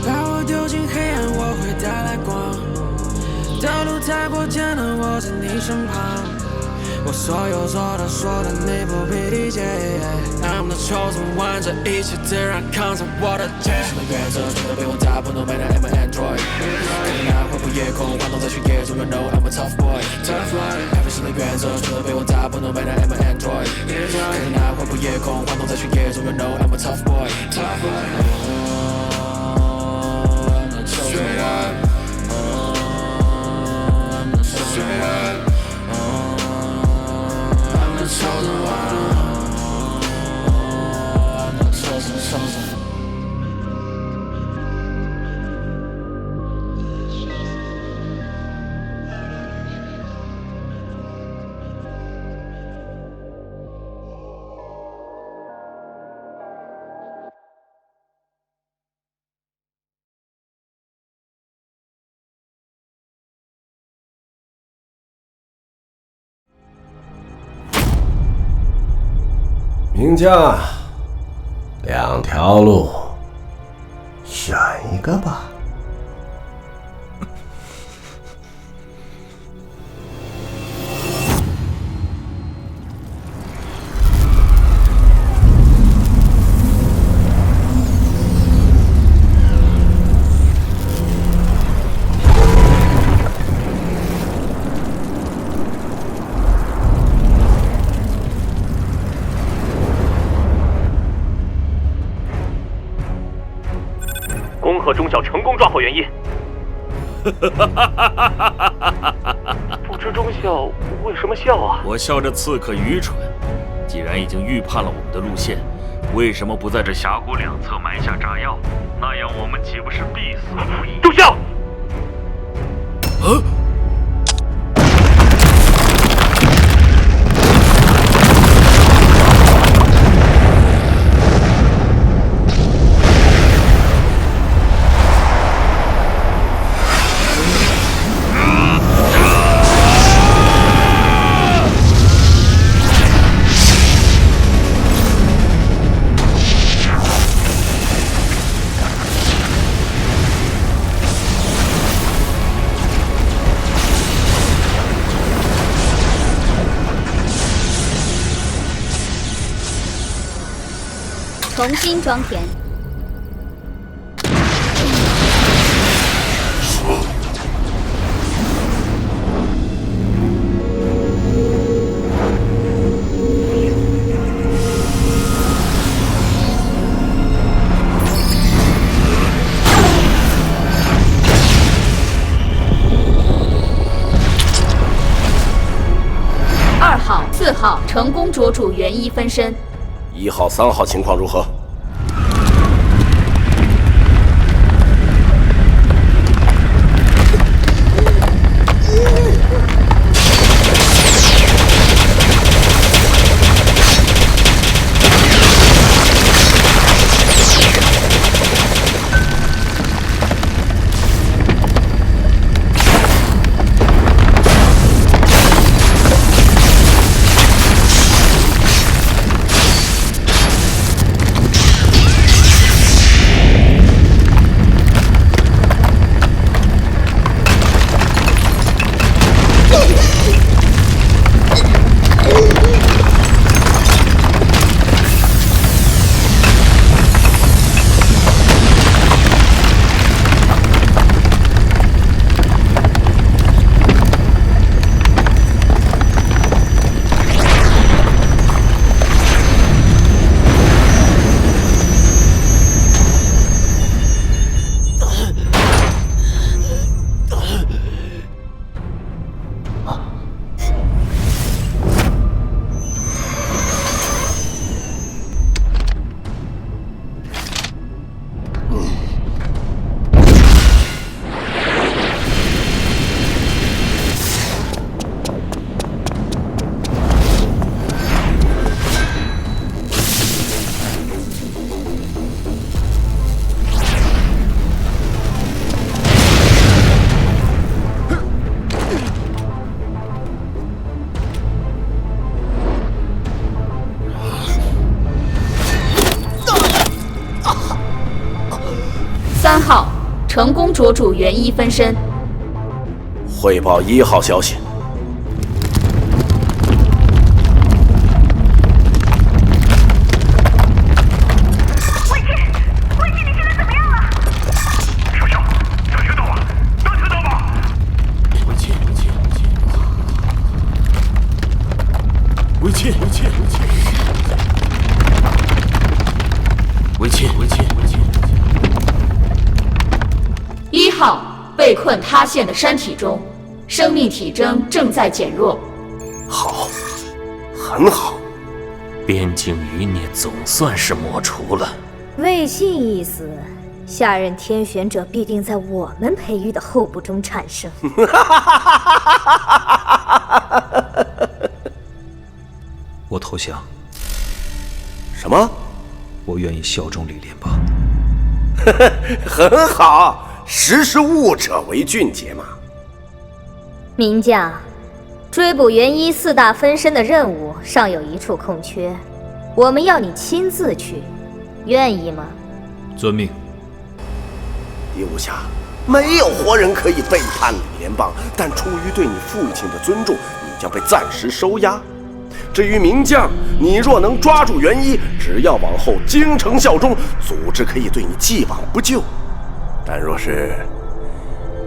把我丢进黑暗，我会带来光。道路太过艰难，我在你身旁。我所有做的说的，你不必理解。I'm the chosen one， 这一切自然扛在我的肩。什么原则全都被我打破，no matter I'm an android。看你那魂不夜空，晃动在血液中 ，You know I'm a tough boy。Tough boy，every 新的原则全都被我打破，no matter I'm an android。看你那魂不夜空，晃动在血液中 ，You know I'm a tough boy。Tough boy。Straight up, I'm the straight up, I'm the chosen one, I'm the chosen. 名将，2条路，选一个吧。恭贺中校成功抓获原因。不知中校为什么笑啊？我笑这刺客愚蠢。既然已经预判了我们的路线，为什么不在这峡谷两侧埋下炸药？那样我们岂不是必死无疑？中校！重新装填。2号、4号成功捉住元一分身。1号、3号情况如何？ 3号成功捉住元一分身。汇报1号消息。1号被困塌陷的山体中，生命体征正在减弱。好，很好。边境余孽总算是抹除了。魏信一死，下任天选者必定在我们培育的候补中产生。我投降。什么？我愿意效忠李连邦。很好，识时务者为俊杰嘛。名将，追捕元一4大分身的任务尚有1处空缺，我们要你亲自去，愿意吗？遵命。狄无暇，没有活人可以背叛李连邦，但出于对你父亲的尊重，你将被暂时收押。至于名将，你若能抓住元一，只要往后京城效忠，组织可以对你既往不咎。但若是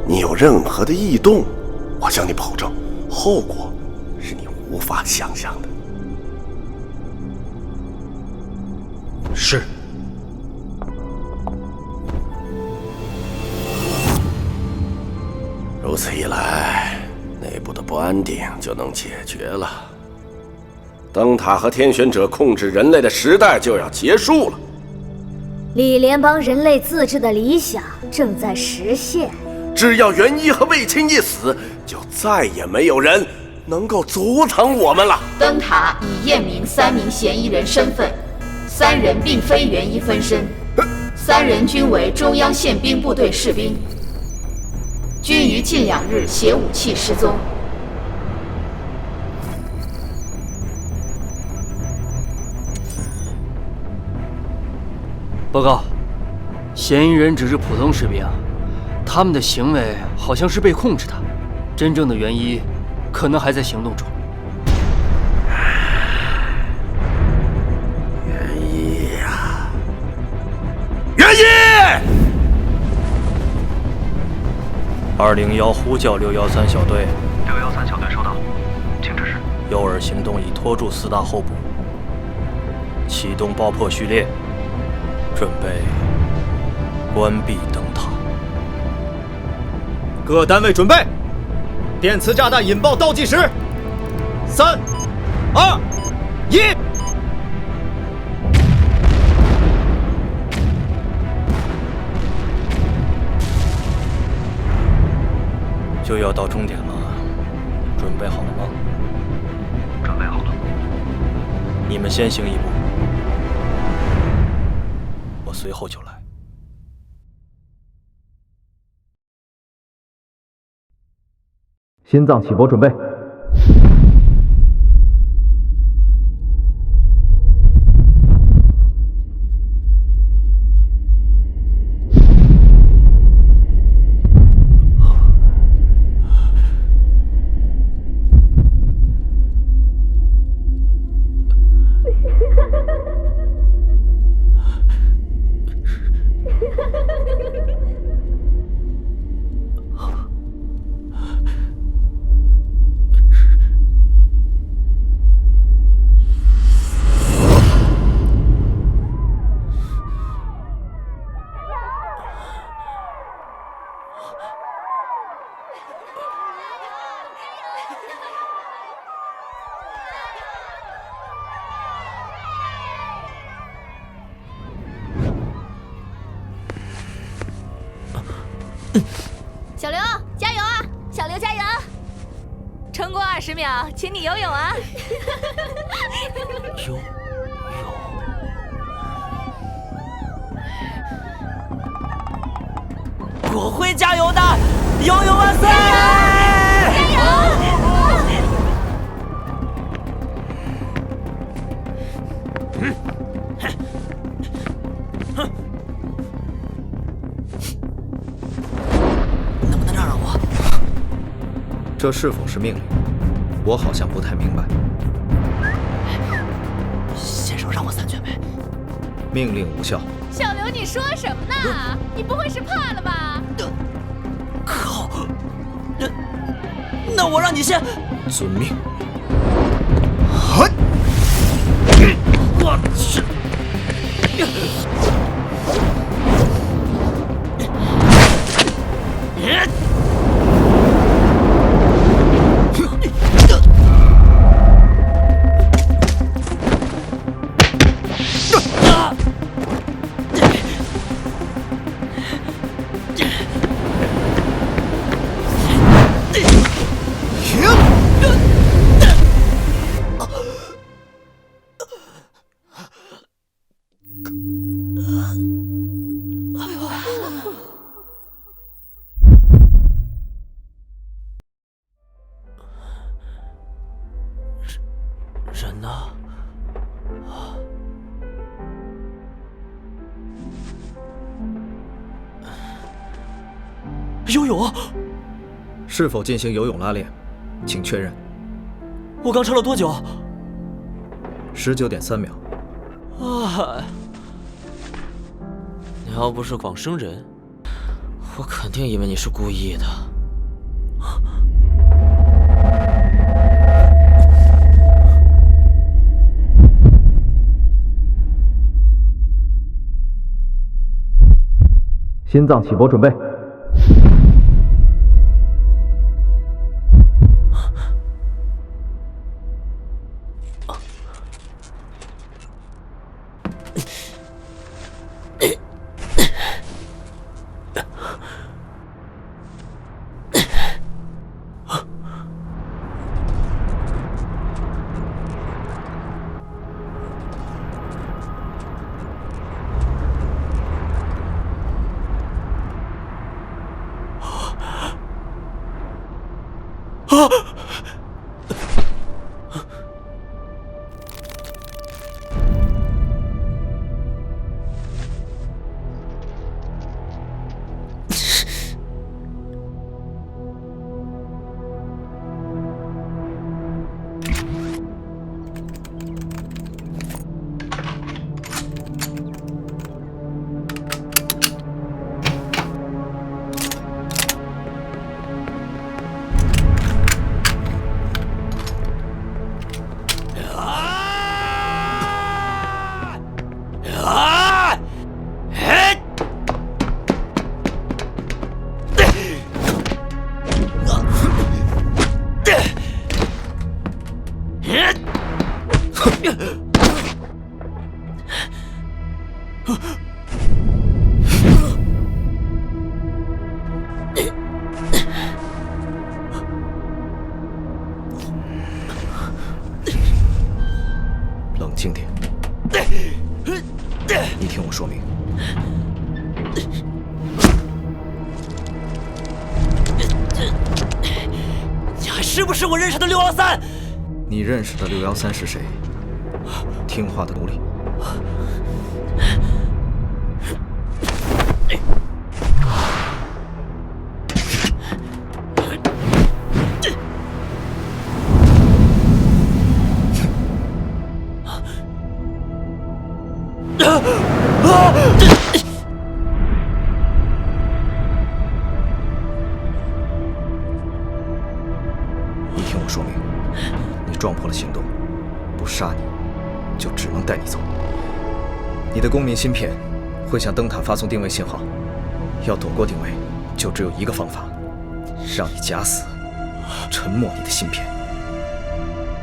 你有任何的异动，我向你保证，后果是你无法想象的。是。如此一来，内部的不安定就能解决了。灯塔和天选者控制人类的时代就要结束了。李连邦人类自治的理想正在实现。只要元一和卫青一死，就再也没有人能够阻挡我们了。灯塔已验明3名嫌疑人身份，3人并非元一分身，3人均为中央宪兵部队士兵，均于近2日携武器失踪。报告，嫌疑人只是普通士兵，他们的行为好像是被控制的，真正的元一可能还在行动中。元一呀，元一！201呼叫613小队。613小队收到，请指示。诱饵行动已拖住4大候补，启动爆破序列。准备关闭灯塔。各单位准备，电磁炸弹引爆倒计时，3、2、1。就要到终点了，准备好了吗？准备好了。你们先行一步。我随后就来。心脏起搏准备。小刘，加油啊！小刘加油！撑过20秒，请你游泳啊！游泳，我会加油的，游泳万岁！加油！能不能让我？这是否是命令？我好像不太明白。先生让我3卷呗。命令无效。小刘，你说什么呢？你不会是怕了吧？靠！那我让你先。遵命。我去！人呢？游泳？是否进行游泳拉练？请确认。我刚撑了多久？19.3秒。啊！你要不是广生人，我肯定以为你是故意的。心脏起搏准备。冷静点，你听我说明。你还是不是我认识的613？你认识的613是谁？听话的奴隶。你听我说明，你撞破了行动，不杀你，就只能带你走。你的公民芯片会向灯塔发送定位信号，要躲过定位，就只有一个方法，让你假死，沉没你的芯片。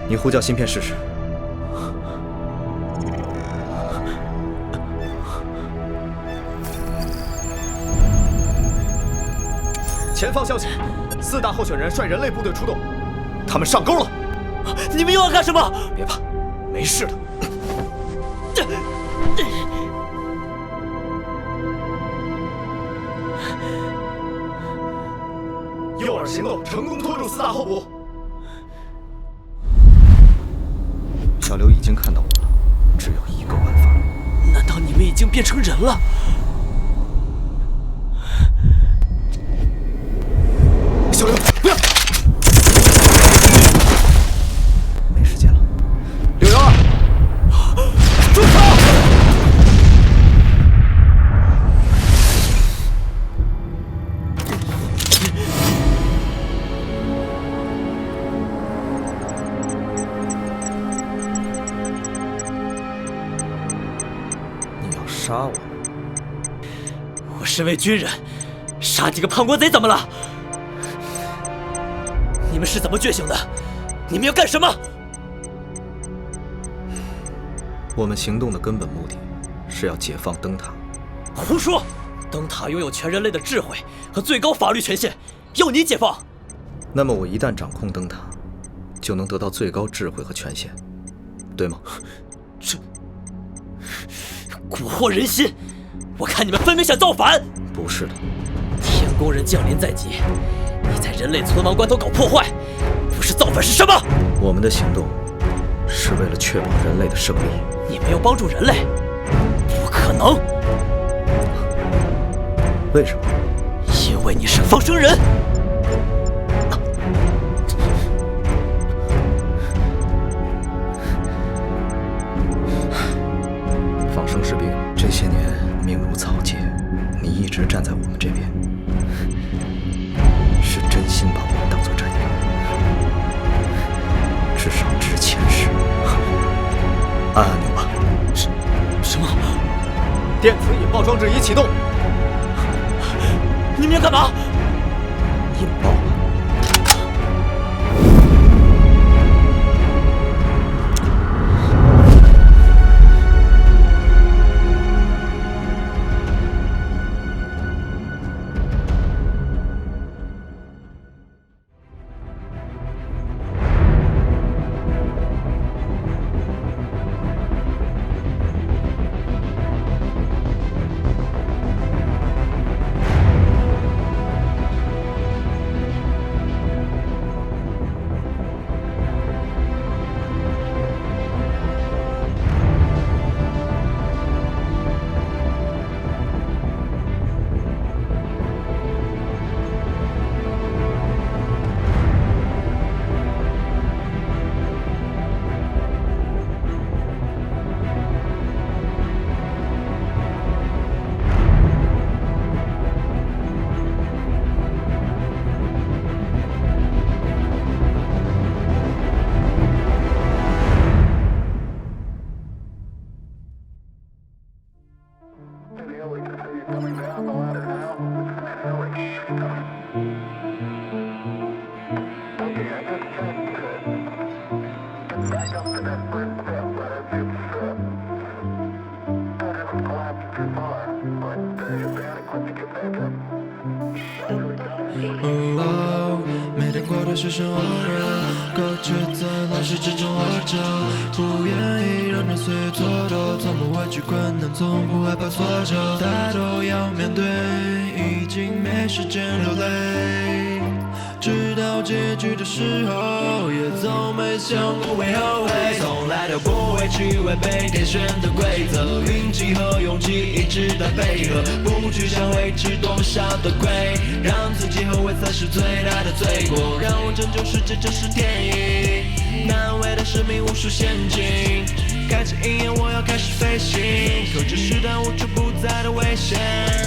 你呼叫芯片试试。前方消息，4大候选人率人类部队出动，他们上钩了。你们又要干什么？别怕，没事的。诱饵行动成功拖住4大候补。小刘已经看到我了，只有一个办法。难道你们已经变成人了？小刘，不要！没时间了，柳瑶儿，住手！你要杀我？我身为军人，杀几个叛国贼怎么了？你们是怎么觉醒的？你们要干什么？我们行动的根本目的是要解放灯塔。胡说！灯塔拥有全人类的智慧和最高法律权限，要你解放。那么我一旦掌控灯塔，就能得到最高智慧和权限，对吗？这蛊惑人心！我看你们分明想造反。不是的，天宫人降临在即，你在人类存亡关头搞破坏，不是造反是什么？我们的行动是为了确保人类的胜利。你们要帮助人类？不可能！为什么？因为你是放生人。放生士兵，这些年命如草芥，你一直站在我们这边，是真心把我们当作战友，至少值钱时。按按钮吧。什么？电磁引爆装置已启动。你们要干嘛？引爆了。每天过的是生活热，隔绝在乱世之中活着，不愿意让人岁月蹉跎，从不畏惧困难，从不害怕挫折，大家都要面对，已经没时间流泪，知道结局的时候，也从没想过会后悔，从来都不会去违背天选的规则，运气和勇气一直在配合，不去想会吃多少的亏，让自己后悔才是最大的罪过，让我拯救世界，这是天意，难为的生命无数陷阱，开启鹰眼，我要开始飞行，可知时代无处不在的危险。